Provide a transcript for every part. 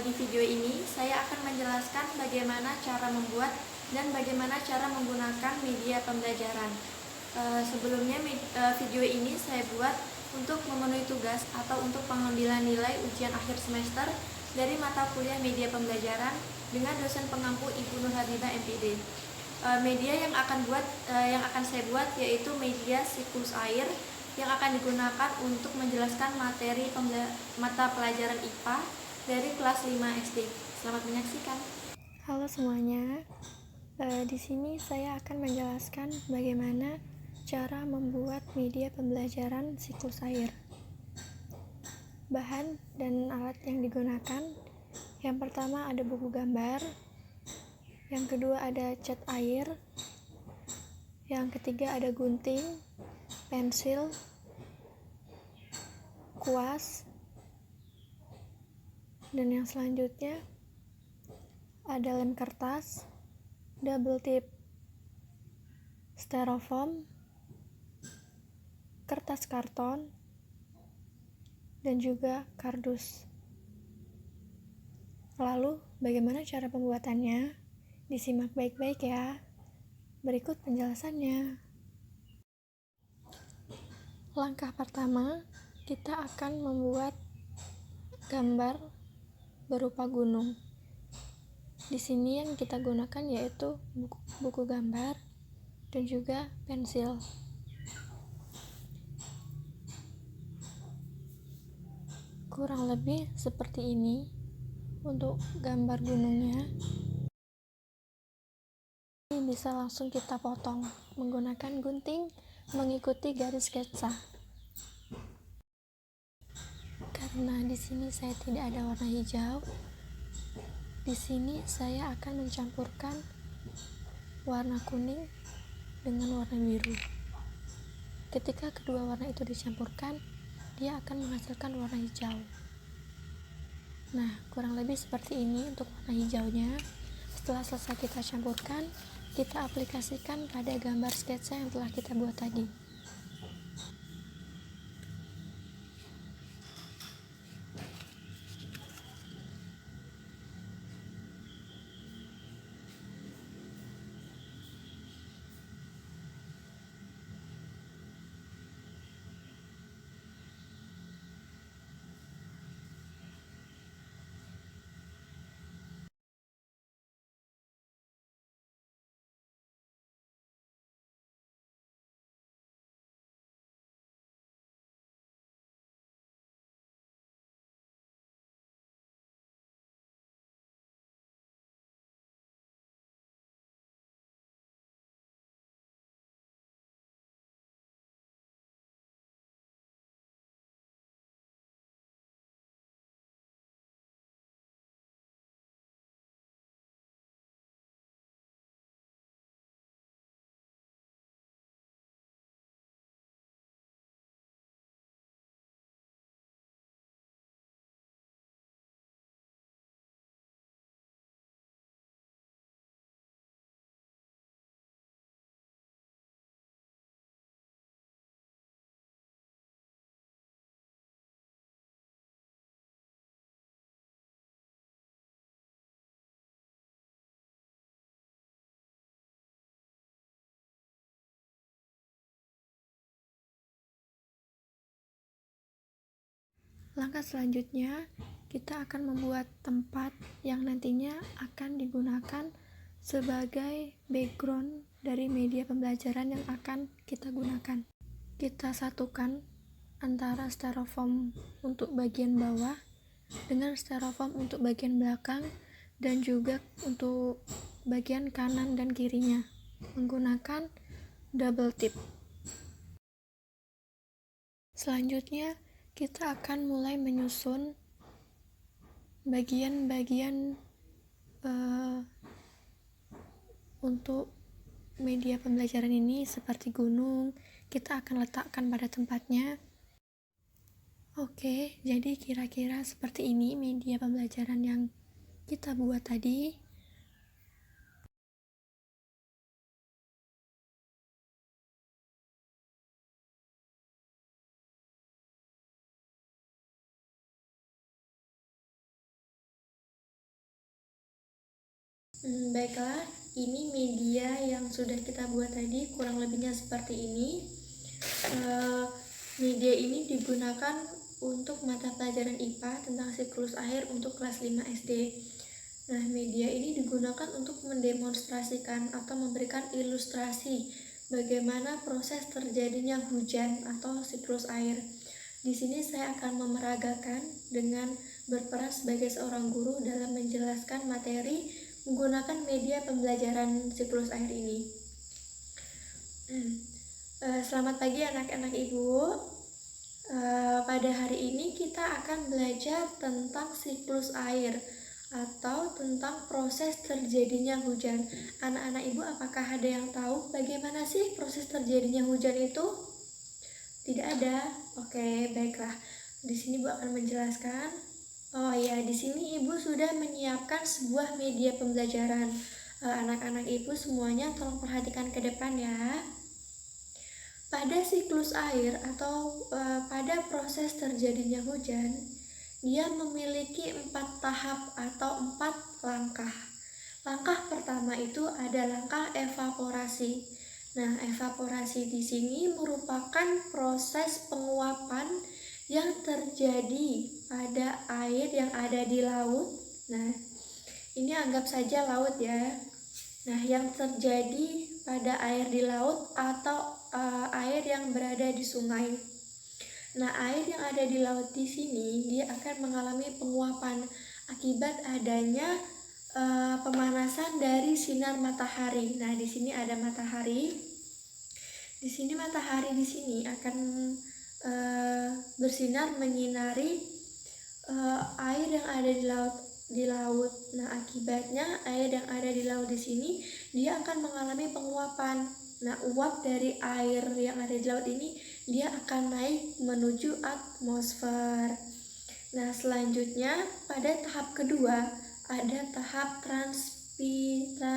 Di video ini saya akan menjelaskan bagaimana cara membuat dan bagaimana cara menggunakan media pembelajaran. Sebelumnya video ini saya buat untuk memenuhi tugas atau untuk pengambilan nilai ujian akhir semester dari mata kuliah media pembelajaran dengan dosen pengampu Ibu Nur Habibah MPD. Media yang akan saya buat yaitu media siklus air yang akan digunakan untuk menjelaskan materi mata pelajaran IPA dari kelas 5 SD. Selamat menyaksikan. Halo semuanya. Di sini saya akan menjelaskan bagaimana cara membuat media pembelajaran siklus air. Bahan dan alat yang digunakan, yang pertama ada buku gambar, yang kedua ada cat air, yang ketiga ada gunting, pensil, kuas, dan yang selanjutnya ada lem kertas, double tip styrofoam, kertas karton, dan juga kardus. Lalu, bagaimana cara pembuatannya? Disimak baik-baik ya. Berikut penjelasannya. Langkah pertama, kita akan membuat gambar berupa gunung. Di sini yang kita gunakan yaitu buku gambar dan juga pensil. Kurang lebih seperti ini untuk gambar gunungnya. Ini bisa langsung kita potong menggunakan gunting mengikuti garis sketsa. Karena di sini saya tidak ada warna hijau, di sini saya akan mencampurkan warna kuning dengan warna biru. Ketika kedua warna itu dicampurkan, dia akan menghasilkan warna hijau. Nah, kurang lebih seperti ini untuk warna hijaunya. Setelah selesai kita campurkan, kita aplikasikan pada gambar sketsa yang telah kita buat tadi. Langkah selanjutnya, kita akan membuat tempat yang nantinya akan digunakan sebagai background dari media pembelajaran yang akan kita gunakan. Kita satukan antara styrofoam untuk bagian bawah dengan styrofoam untuk bagian belakang dan juga untuk bagian kanan dan kirinya menggunakan double tip. Selanjutnya, kita akan mulai menyusun bagian-bagian untuk media pembelajaran ini seperti gunung. Kita akan letakkan pada tempatnya. Oke, jadi kira-kira seperti ini media pembelajaran yang kita buat tadi. Baiklah, ini media yang sudah kita buat tadi, kurang lebihnya seperti ini. Media ini digunakan untuk mata pelajaran IPA tentang siklus air untuk kelas 5 SD. Nah, media ini digunakan untuk mendemonstrasikan atau memberikan ilustrasi bagaimana proses terjadinya hujan atau siklus air. Di sini saya akan memeragakan dengan berperan sebagai seorang guru dalam menjelaskan materi menggunakan media pembelajaran siklus air ini. Selamat pagi anak-anak ibu. Pada hari ini kita akan belajar tentang siklus air atau tentang proses terjadinya hujan. Anak-anak ibu, apakah ada yang tahu bagaimana sih proses terjadinya hujan itu? Tidak ada. Oke, baiklah. Di sini Bu akan menjelaskan. Oh ya, di sini Ibu sudah menyiapkan sebuah media pembelajaran. Anak-anak Ibu semuanya tolong perhatikan ke depan ya. Pada siklus air atau pada proses terjadinya hujan, dia memiliki 4 tahap atau 4 langkah. Langkah pertama itu ada langkah evaporasi. Nah, evaporasi di sini merupakan proses penguapan yang terjadi pada air yang ada di laut. Nah, ini anggap saja laut ya. Nah, yang terjadi pada air di laut atau air yang berada di sungai. Nah, air yang ada di laut di sini dia akan mengalami penguapan akibat adanya pemanasan dari sinar matahari. Nah, di sini ada matahari. Di sini matahari di sini akan bersinar menyinari air yang ada di laut. Nah, akibatnya air yang ada di laut di sini dia akan mengalami penguapan. Nah, uap dari air yang ada di laut ini dia akan naik menuju atmosfer. Nah, selanjutnya pada tahap kedua ada tahap transpirasi.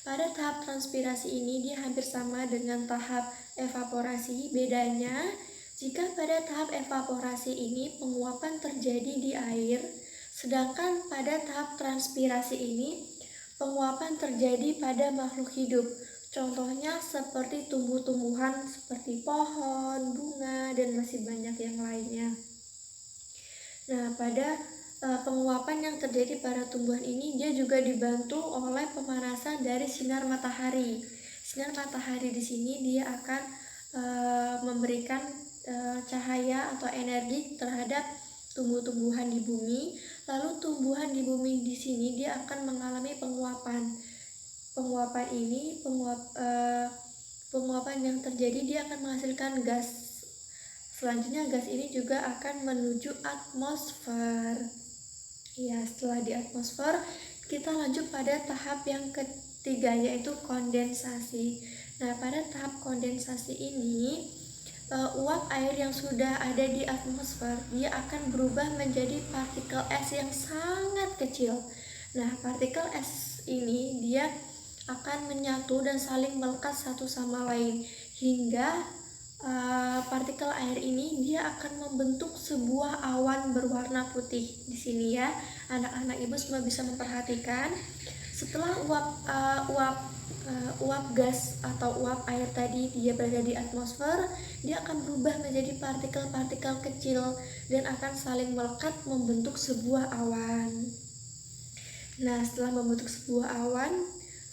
Pada tahap transpirasi ini dia hampir sama dengan tahap evaporasi. Bedanya, jika pada tahap evaporasi ini penguapan terjadi di air, sedangkan pada tahap transpirasi ini penguapan terjadi pada makhluk hidup. Contohnya seperti tumbuh-tumbuhan seperti pohon, bunga, dan masih banyak yang lainnya. Nah, pada penguapan yang terjadi pada tumbuhan ini dia juga dibantu oleh pemanasan dari sinar matahari. Sinar matahari di sini dia akan memberikan cahaya atau energi terhadap tumbuh-tumbuhan di bumi. Lalu tumbuhan di bumi di sini dia akan mengalami penguapan. Penguapan ini penguapan yang terjadi dia akan menghasilkan gas. Selanjutnya gas ini juga akan menuju atmosfer. Ya, setelah di atmosfer kita lanjut pada tahap yang ketiga yaitu kondensasi. Nah, pada tahap kondensasi ini uap air yang sudah ada di atmosfer dia akan berubah menjadi partikel es yang sangat kecil. Nah, partikel es ini dia akan menyatu dan saling melekat satu sama lain hingga partikel air ini dia akan membentuk sebuah awan berwarna putih. Di sini ya, anak-anak ibu semua bisa memperhatikan. Setelah uap gas atau uap air tadi dia berada di atmosfer, dia akan berubah menjadi partikel-partikel kecil dan akan saling melekat membentuk sebuah awan. Nah, setelah membentuk sebuah awan,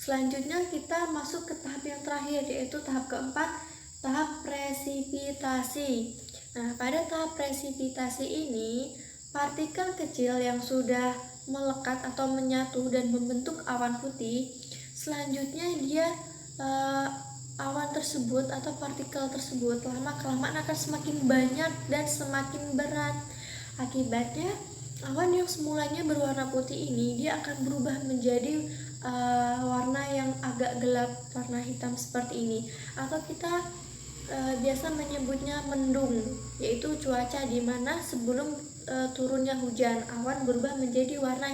selanjutnya kita masuk ke tahap yang terakhir yaitu tahap keempat, tahap presipitasi. Nah, pada tahap presipitasi ini, partikel kecil yang sudah melekat atau menyatu dan membentuk awan putih, selanjutnya dia awan tersebut atau partikel tersebut lama-kelamaan akan semakin banyak dan semakin berat. Akibatnya, awan yang semulanya berwarna putih ini dia akan berubah menjadi warna yang agak gelap, warna hitam seperti ini, atau kita biasa menyebutnya mendung, yaitu cuaca di mana sebelum turunnya hujan awan berubah menjadi warna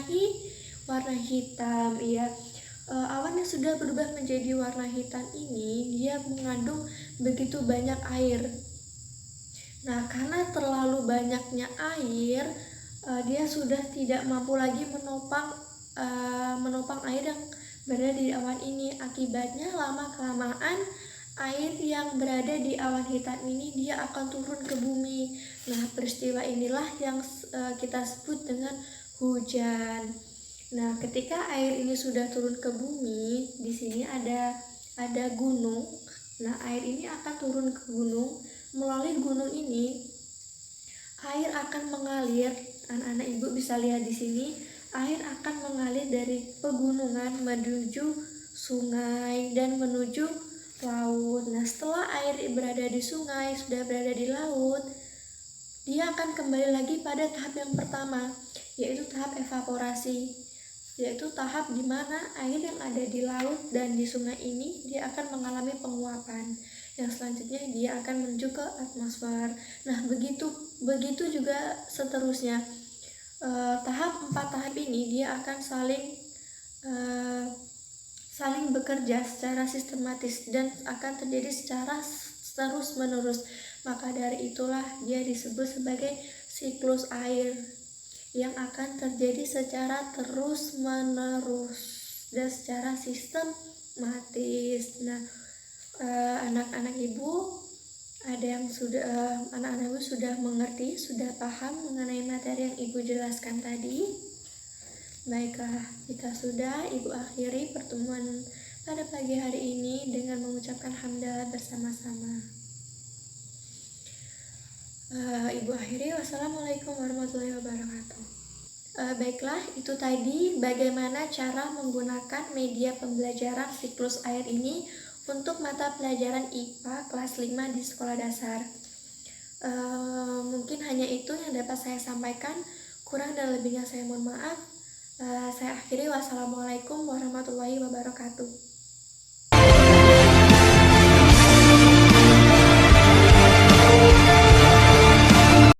hitam ya. Awan yang sudah berubah menjadi warna hitam ini dia mengandung begitu banyak air. Nah, karena terlalu banyaknya air dia sudah tidak mampu lagi menopang menopang air yang berada di awan ini. Akibatnya lama-kelamaan air yang berada di awan hitam ini dia akan turun ke bumi. Nah, peristiwa inilah yang kita sebut dengan hujan. Nah, ketika air ini sudah turun ke bumi, di sini ada gunung. Nah, air ini akan turun ke gunung. Melalui gunung ini, air akan mengalir. Anak-anak ibu bisa lihat di sini, air akan mengalir dari pegunungan menuju sungai dan menuju laut. Nah, setelah air berada di sungai, sudah berada di laut, dia akan kembali lagi pada tahap yang pertama, yaitu tahap evaporasi, yaitu tahap di mana air yang ada di laut dan di sungai ini dia akan mengalami penguapan. Yang selanjutnya dia akan menuju ke atmosfer. Nah, begitu juga seterusnya. Tahap 4 tahap ini dia akan saling bekerja secara sistematis dan akan terjadi secara terus menerus. Maka dari itulah dia disebut sebagai siklus air yang akan terjadi secara terus menerus dan secara sistematis. Nah, anak-anak ibu anak-anak ibu sudah mengerti, sudah paham mengenai materi yang ibu jelaskan tadi. Baiklah, jika sudah, ibu akhiri pertemuan pada pagi hari ini dengan mengucapkan hamdalah bersama-sama. Ibu akhiri, wassalamualaikum warahmatullahi wabarakatuh. Baiklah, itu tadi bagaimana cara menggunakan media pembelajaran siklus air ini untuk mata pelajaran IPA kelas 5 di sekolah dasar. Mungkin hanya itu yang dapat saya sampaikan. Kurang dan lebihnya saya mohon maaf. Saya akhiri, wassalamualaikum warahmatullahi wabarakatuh.